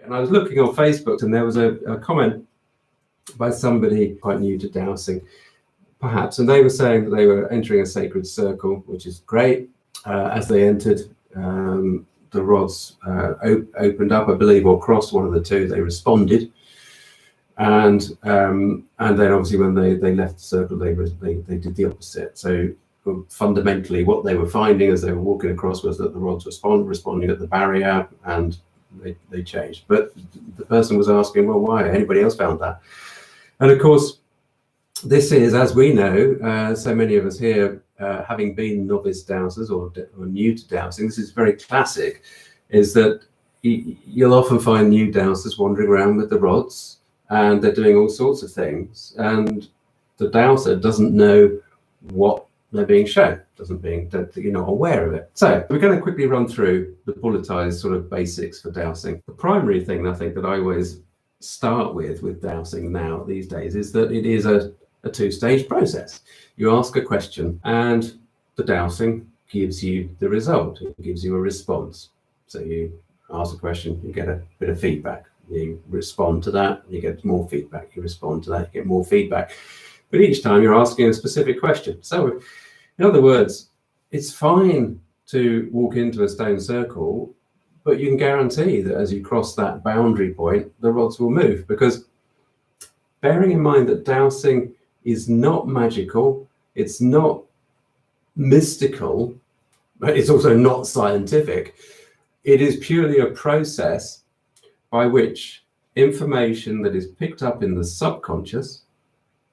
And I was looking on Facebook, and there was a comment by somebody quite new to dowsing, perhaps, and they were saying that they were entering a sacred circle, which is great. As they entered, the rods opened up, I believe, or crossed, one of the two. They responded, and then obviously when they left the circle, they did the opposite. So fundamentally, what they were finding as they were walking across was that the rods responding at the barrier, and they changed. But the person was asking, well, why? Anybody else found that? And of course, this is, as we know, so many of us here, having been novice dowsers or new to dowsing, this is very classic, is that you'll often find new dowsers wandering around with the rods, and they're doing all sorts of things, and the dowser doesn't know what they're being shown, you're not aware of it. So we're going to quickly run through the bulletized sort of basics for dowsing. The primary thing I think that I always start with dowsing now these days is that it is a two-stage process. You ask a question, and the dowsing gives you the result. It gives you a response. So you ask a question, you get a bit of feedback. You respond to that, you get more feedback. You respond to that, you get more feedback. But each time you're asking a specific question. So in other words, it's fine to walk into a stone circle, but you can guarantee that as you cross that boundary point, the rods will move, because bearing in mind that dowsing is not magical, it's not mystical, but it's also not scientific. It is purely a process by which information that is picked up in the subconscious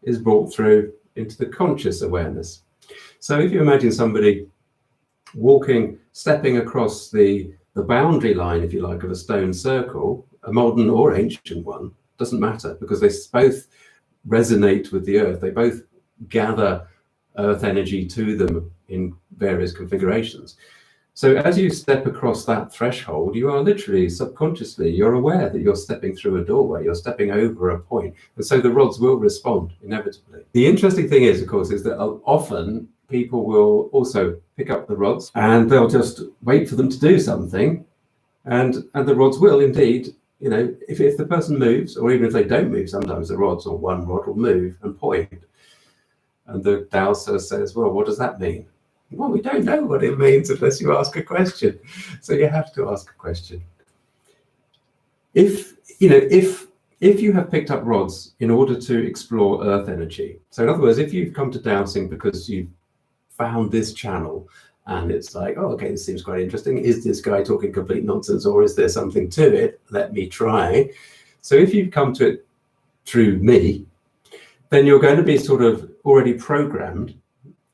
is brought through into the conscious awareness. So if you imagine somebody stepping across the boundary line, if you like, of a stone circle, a modern or ancient one, doesn't matter, because they both resonate with the earth. They both gather earth energy to them in various configurations. So as you step across that threshold, you are literally subconsciously, you're aware that you're stepping through a doorway, you're stepping over a point, and so the rods will respond inevitably. The interesting thing is, of course, is that often people will also pick up the rods and they'll just wait for them to do something, and the rods will indeed, if the person moves, or even if they don't move, sometimes the rods or one rod will move and point. And the dowser says, well, what does that mean? Well, we don't know what it means unless you ask a question. So you have to ask a question. If you have picked up rods in order to explore earth energy, so in other words, if you've come to dowsing because you've found this channel and it's like, oh, okay, this seems quite interesting. Is this guy talking complete nonsense, or is there something to it? Let me try. So if you've come to it through me, then you're going to be sort of already programmed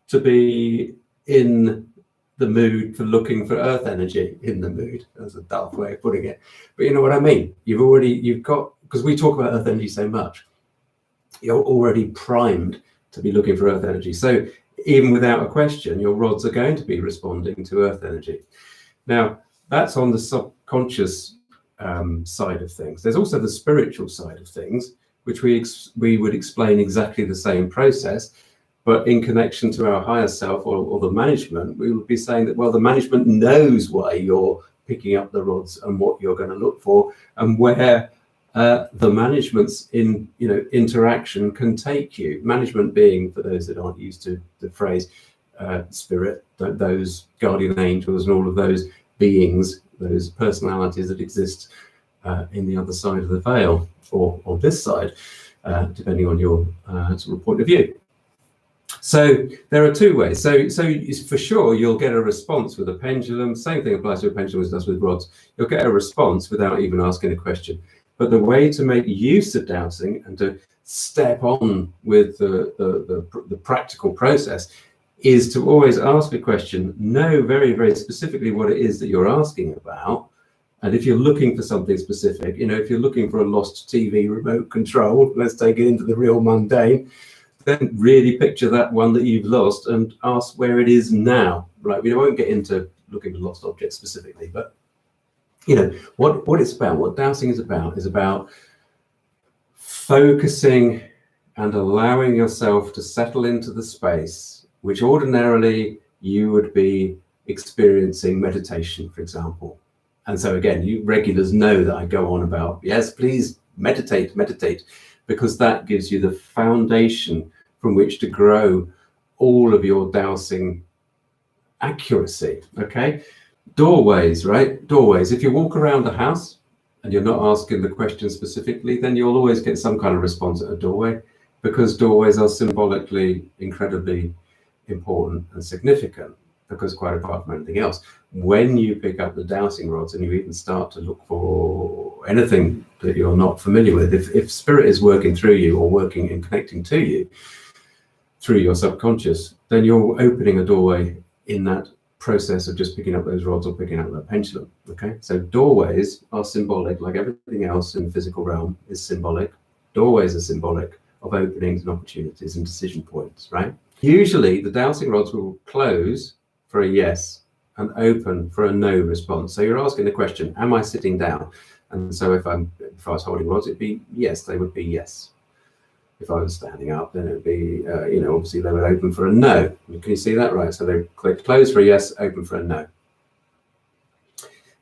to be in the mood for looking for earth energy, in the mood. That's a daft way of putting it, but you know what I mean. You've got, because we talk about earth energy so much, you're already primed to be looking for earth energy. So even without a question, your rods are going to be responding to earth energy. Now, that's on the subconscious side of things. There's also the spiritual side of things, which we would explain exactly the same process, but in connection to our higher self or the management, we would be saying that, well, the management knows why you're picking up the rods and what you're going to look for, and where the management's interaction can take you. Management being, for those that aren't used to the phrase, spirit, those guardian angels and all of those beings, those personalities that exist in the other side of the veil, or on this side, depending on your sort of point of view. So there are two ways. So for sure, you'll get a response with a pendulum. Same thing applies to a pendulum as it does with rods. You'll get a response without even asking a question. But the way to make use of dowsing and to step on with the practical process is to always ask a question, know very, very specifically what it is that you're asking about. And if you're looking for something specific, if you're looking for a lost TV remote control, let's take it into the real mundane, then really picture that one that you've lost and ask where it is now. Right? We won't get into looking for lost objects specifically, but what it's about, what dowsing is about focusing and allowing yourself to settle into the space which ordinarily you would be experiencing meditation, for example. And so again, you regulars know that I go on about, yes, please meditate, meditate, because that gives you the foundation from which to grow all of your dowsing accuracy. Okay, doorways, right? Doorways. If you walk around the house and you're not asking the question specifically, then you'll always get some kind of response at a doorway, because doorways are symbolically incredibly important and significant, because quite apart from anything else, when you pick up the dowsing rods and you even start to look for anything that you're not familiar with, if spirit is working through you or working and connecting to you through your subconscious, then you're opening a doorway in that process of just picking up those rods or picking up that pendulum. Okay, so doorways are symbolic, like everything else in the physical realm is symbolic. Doorways are symbolic of openings and opportunities and decision points, right? Usually the dowsing rods will close for a yes and open for a no response. So you're asking the question, am I sitting down? And so if I was holding rods, it'd be yes, they would be yes. If I was standing up, then it would be, obviously they would open for a no. Can you see that? Right. So they click close for a yes, open for a no.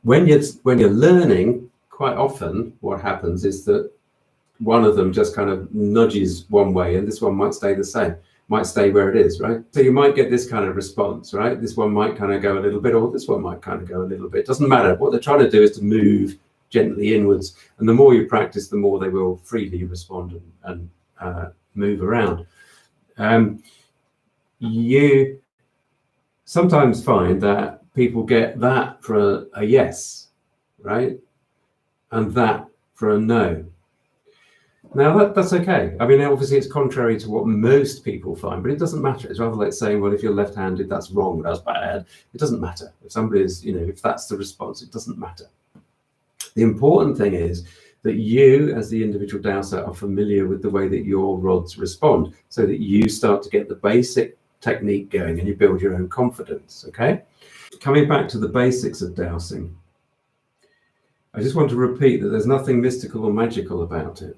When you're learning, quite often what happens is that one of them just kind of nudges one way, and this one might stay the same, might stay where it is, right? So you might get this kind of response, right? This one might kind of go a little bit, or this one might kind of go a little bit. Doesn't matter. What they're trying to do is to move gently inwards, and the more you practice, the more they will freely respond and move around. You sometimes find that people get that for a yes, right? And that for a no. Now that's okay. I mean, obviously it's contrary to what most people find, but it doesn't matter. It's rather like saying, well, if you're left-handed, that's wrong, that's bad. It doesn't matter. If somebody's, if that's the response, it doesn't matter. The important thing is that you, as the individual dowser, are familiar with the way that your rods respond, so that you start to get the basic technique going and you build your own confidence, okay? Coming back to the basics of dowsing, I just want to repeat that there's nothing mystical or magical about it.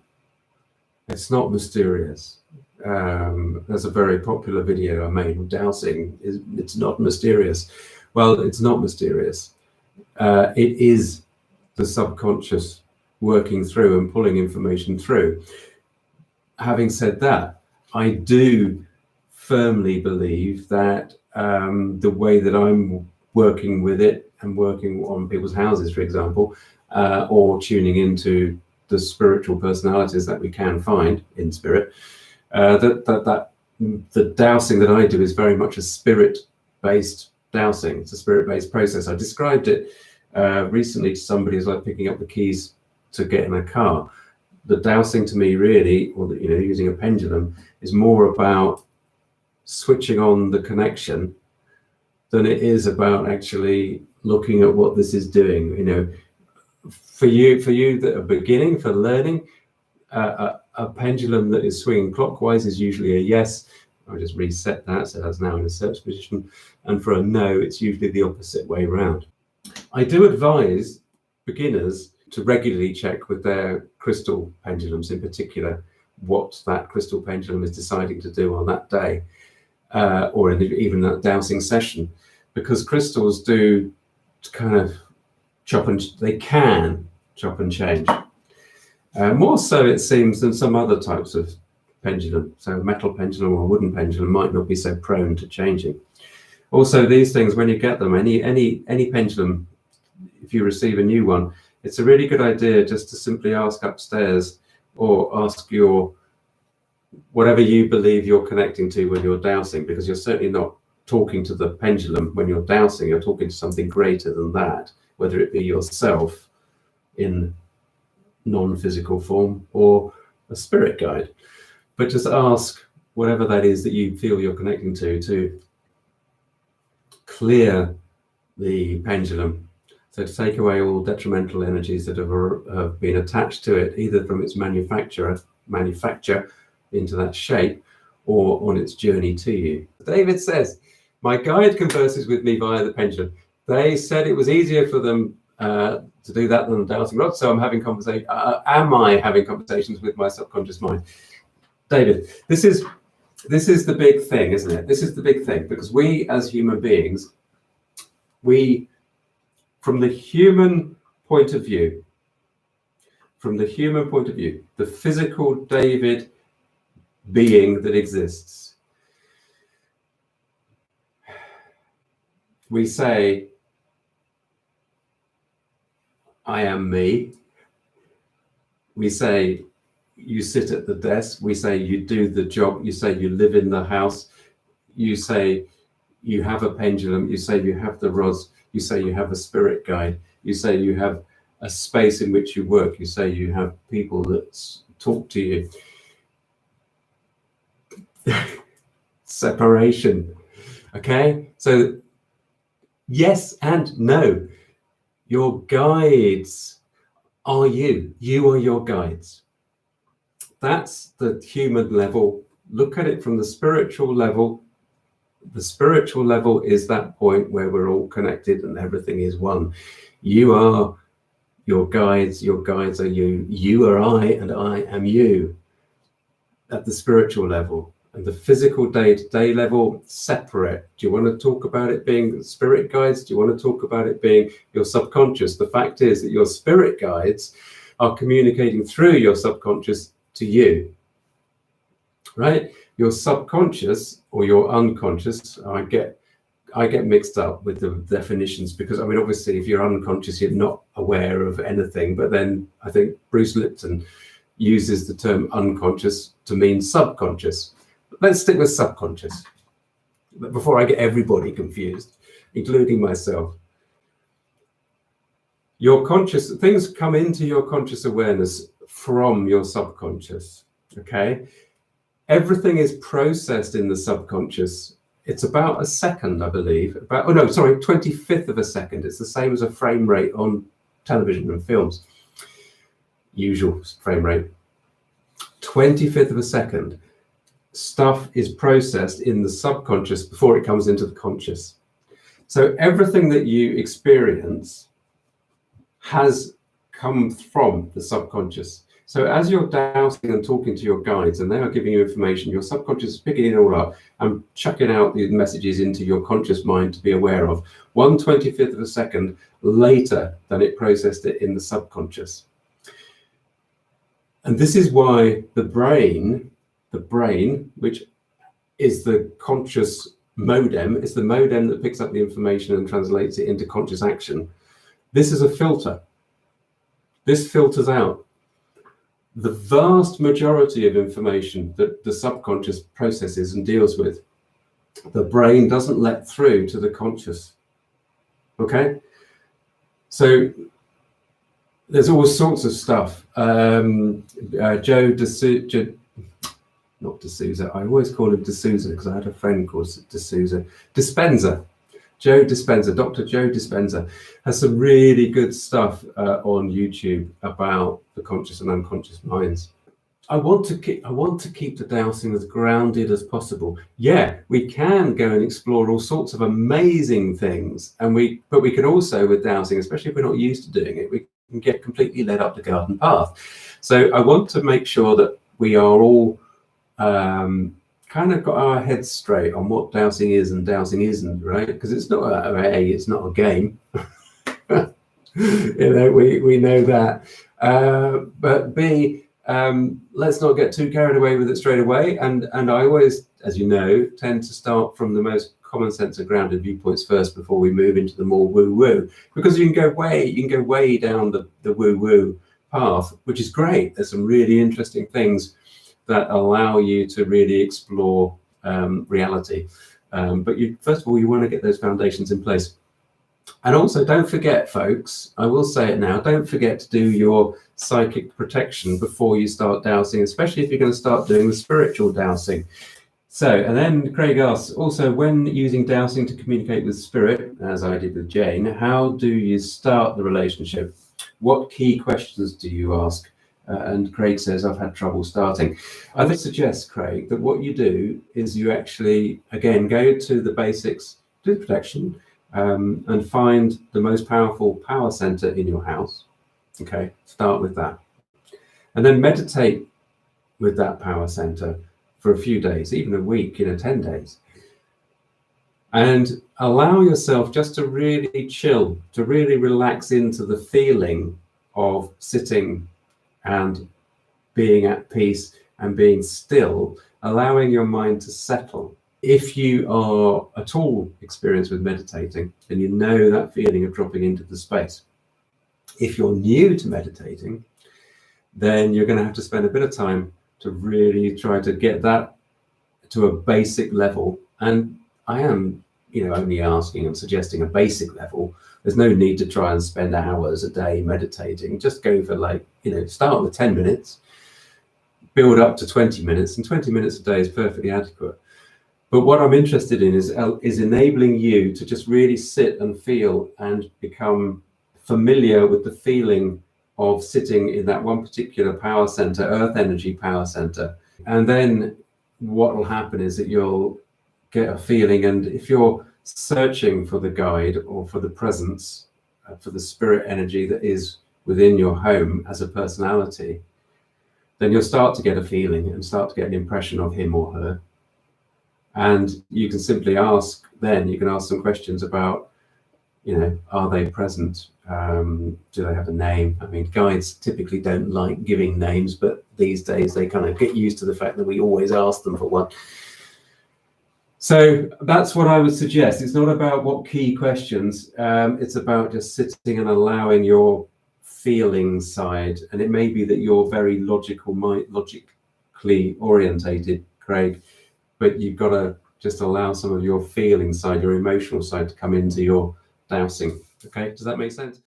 It's not mysterious. There's a very popular video I made with dowsing. It's not mysterious. Well, it's not mysterious. It is the subconscious working through and pulling information through. Having said that, I do firmly believe that the way that I'm working with it and working on people's houses, for example, or tuning into the spiritual personalities that we can find in spirit, the dowsing that I do is very much a spirit-based dowsing. It's a spirit-based process. I described it recently to somebody as like picking up the keys to get in a car. The dowsing to me really, or using a pendulum, is more about switching on the connection than it is about actually looking at what this is doing. For you that are beginning, for learning, a pendulum that is swinging clockwise is usually a yes. I'll just reset that, so that's now in a search position. And for a no, it's usually the opposite way around. I do advise beginners to regularly check with their crystal pendulums, in particular, what that crystal pendulum is deciding to do on that day, or even that dowsing session, because crystals do kind of they can chop and change. More so, it seems, than some other types of pendulum. So a metal pendulum or a wooden pendulum might not be so prone to changing. Also, these things, when you get them, any pendulum, if you receive a new one, it's a really good idea just to simply ask upstairs, or ask your whatever you believe you're connecting to when you're dowsing, because you're certainly not talking to the pendulum when you're dowsing. You're talking to something greater than that, whether it be yourself in non-physical form or a spirit guide. But just ask whatever that is that you feel you're connecting to clear the pendulum. So to take away all detrimental energies that have been attached to it, either from its manufacture into that shape, or on its journey to you. David says, my guide converses with me via the pendulum. They said it was easier for them to do that than the dowsing rod, so I'm having conversation. Am I having conversations with my subconscious mind? David, this is the big thing, isn't it? This is the big thing, because we as human beings, we from the human point of view, the physical David being that exists, we say, I am me. We say, you sit at the desk. We say, you do the job. You say, you live in the house. You say, you have a pendulum. You say, you have the rods. You say, you have a spirit guide. You say, you have a space in which you work. You say, you have people that talk to you. Separation. Okay? So, yes and no. Your guides are you. You are your guides. That's the human level. Look at it from the spiritual level. The spiritual level is that point where we're all connected and everything is one. You are your guides are you. You are I, and I am you. At the spiritual level. And the physical day-to-day level, separate. Do you want to talk about it being spirit guides? Do you want to talk about it being your subconscious? The fact is that your spirit guides are communicating through your subconscious to you, right? Your subconscious or your unconscious, I get mixed up with the definitions, because I mean, obviously, if you're unconscious, you're not aware of anything. But then I think Bruce Lipton uses the term unconscious to mean subconscious. Let's stick with subconscious before I get everybody confused, including myself. Your conscious things come into your conscious awareness from your subconscious. Okay, everything is processed in the subconscious. It's about a second, I believe. 25th of a second. It's the same as a frame rate on television and films. Usual frame rate. 25th of a second. Stuff is processed in the subconscious before it comes into the conscious. So everything that you experience has come from the subconscious. So as you're dowsing and talking to your guides and they are giving you information, your subconscious is picking it all up and chucking out these messages into your conscious mind to be aware of 1/25th of a second later than it processed it in the subconscious. And this is why the brain, which is the conscious modem, is the modem that picks up the information and translates it into conscious action. This is a filter. This filters out the vast majority of information that the subconscious processes and deals with. The brain doesn't let through to the conscious. Okay? So there's all sorts of stuff. Not D'Souza. I always call him D'Souza because I had a friend called D'Souza. Dispenza. Joe Dispenza, Dr. Joe Dispenza, has some really good stuff on YouTube about the conscious and unconscious minds. I want to keep the dowsing as grounded as possible. Yeah, we can go and explore all sorts of amazing things, but we can also, with dowsing, especially if we're not used to doing it, we can get completely led up the garden path. So I want to make sure that we are all kind of got our heads straight on what dowsing is and dowsing isn't, right? Because it's not it's not a game. We know that. But B, let's not get too carried away with it straight away. And I always, as you know, tend to start from the most common sense and grounded viewpoints first before we move into the more woo-woo, because you can go way down the woo-woo path, which is great. There's some really interesting things that allow you to really explore reality. But first of all, you want to get those foundations in place. And also, don't forget, folks, I will say it now, don't forget to do your psychic protection before you start dowsing, especially if you're going to start doing the spiritual dowsing. So, and then Craig asks, also, when using dowsing to communicate with spirit, as I did with Jane, how do you start the relationship? What key questions do you ask? And Craig says, I've had trouble starting. I would suggest, Craig, that what you do is you actually, again, go to the basics, do the protection, and find the most powerful power center in your house. Okay, start with that. And then meditate with that power center for a few days, even a week, 10 days. And allow yourself just to really chill, to really relax into the feeling of sitting and being at peace and being still, allowing your mind to settle. If you are at all experienced with meditating, then you know that feeling of dropping into the space. If you're new to meditating, then you're going to have to spend a bit of time to really try to get that to a basic level. And I am, only asking and suggesting a basic level. There's no need to try and spend hours a day meditating. Just go for start with 10 minutes, build up to 20 minutes, and 20 minutes a day is perfectly adequate. But what I'm interested in is enabling you to just really sit and feel and become familiar with the feeling of sitting in that one particular power center, earth energy power center. And then what will happen is that you'll get a feeling, and if you're searching for the guide or for the presence, for the spirit energy that is within your home as a personality, then you'll start to get a feeling and start to get an impression of him or her. And you can simply ask, then you can ask some questions about, are they present? Do they have a name? I mean, guides typically don't like giving names, but these days they kind of get used to the fact that we always ask them for one. So that's what I would suggest. It's not about what key questions, it's about just sitting and allowing your feeling side. And it may be that you're very logically orientated, Craig, but you've got to just allow some of your feeling side, your emotional side to come into your dowsing. Okay, does that make sense?